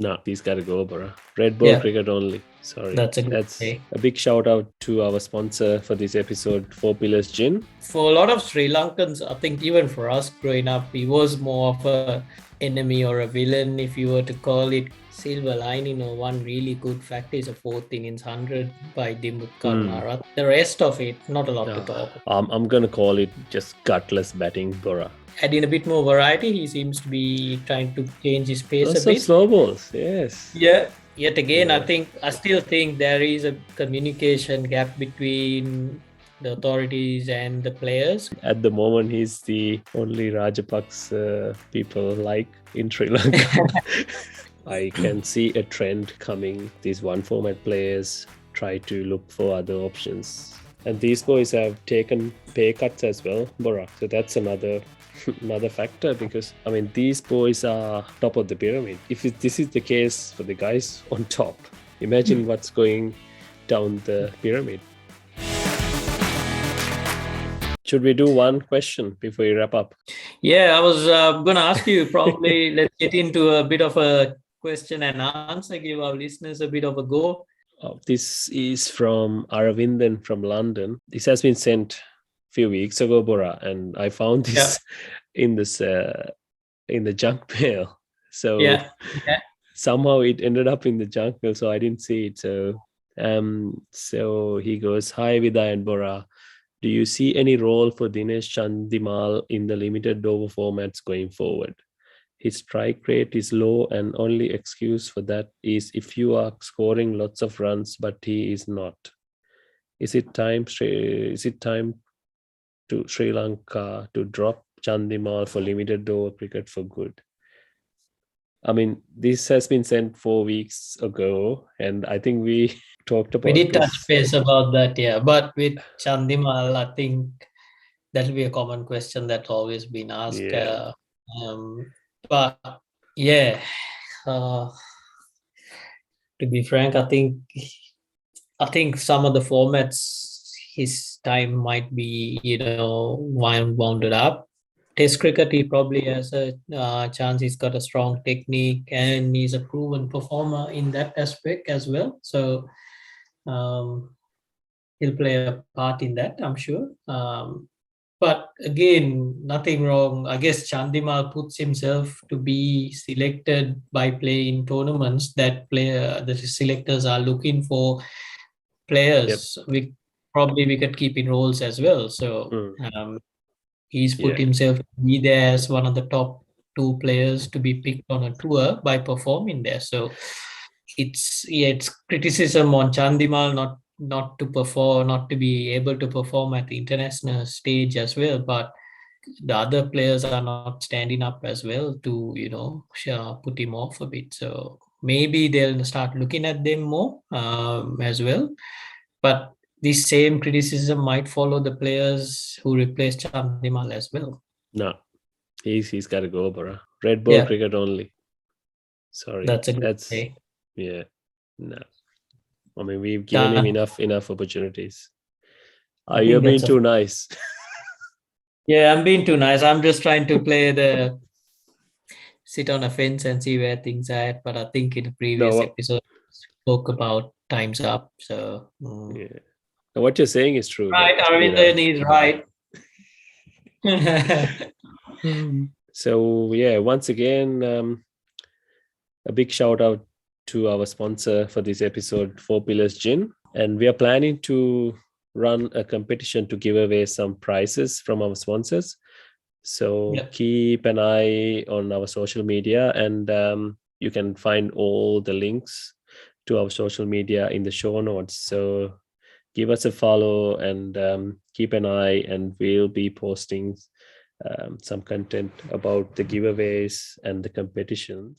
No, he's got to go, bro. Red ball Yeah, cricket only. Sorry. that's a good That's say. a big shout out to our sponsor for this episode, Four Pillars Gin. For a lot of Sri Lankans, I think even for us growing up, he was more of a enemy or a villain, if you were to call it. Silver lining, or one really good fact is a fourth innings 100 by Dimut Karnara. The rest of it, not a lot to talk about. I'm going to call it just gutless batting, bro. Adding a bit more variety, he seems to be trying to change his pace a Lots of bit. slow balls, yes. Yeah. Yet again, Yeah. I still think there is a communication gap between the authorities and the players. At the moment, he's the only Rajapaksa people like in Sri Lanka. I can see a trend coming. These one format players try to look for other options. And these boys have taken pay cuts as well, Bora. So that's another factor, because I mean these boys are top of the pyramid. If this is the case for the guys on top, imagine what's going down the pyramid. Should we do one question before we wrap up? Yeah, I was going to ask you, probably let's get into a bit of a question and answer, give our listeners a bit of a go. This is from Aravindan from London. This has been sent a few weeks ago, Bora, and I found this in the junk mail. So somehow it ended up in the junk mail, so I didn't see it. So he goes, "Hi Vidya and Bora. Do you see any role for Dinesh Chandimal in the limited over formats going forward? His strike rate is low, and only excuse for that is if you are scoring lots of runs, but he is not. Is it time to Sri Lanka to drop Chandimal for limited over cricket for good?" I mean, this has been sent 4 weeks ago, and I think we talked about We did touch this. base about that, yeah. But with Chandimal, I think that'll be a common question that's always been asked. Yeah. But yeah, uh, to be frank, I think some of the formats his time might be, wounded up. Test cricket, he probably has a chance. He's got a strong technique and he's a proven performer in that aspect as well. So um, he'll play a part in that, I'm sure. But again, nothing wrong. I guess Chandimal puts himself to be selected by playing tournaments that the selectors are looking for players with probably wicket keeping roles as well. So he's put himself to be there as one of the top two players to be picked on a tour by performing there. So it's criticism on Chandimal not to perform, not to be able to perform at the international stage as well, but the other players are not standing up as well to put him off a bit. So maybe they'll start looking at them more as well. But this same criticism might follow the players who replaced Chandimal as well. No, he's got to go, bro. Red ball cricket only. Sorry, that's a good say. Yeah, no. I mean, we've given him enough opportunities. You're being too nice. Yeah, I'm being too nice. I'm just trying to sit on a fence and see where things are at. But I think in the previous episode, spoke about time's up. So yeah, now, what you're saying is true. Right, Aravindan is right. So yeah, once again, a big shout out to our sponsor for this episode, Four Pillars Gin, and we are planning to run a competition to give away some prizes from our sponsors. So keep an eye on our social media, and you can find all the links to our social media in the show notes. So give us a follow and keep an eye, and we'll be posting some content about the giveaways and the competitions.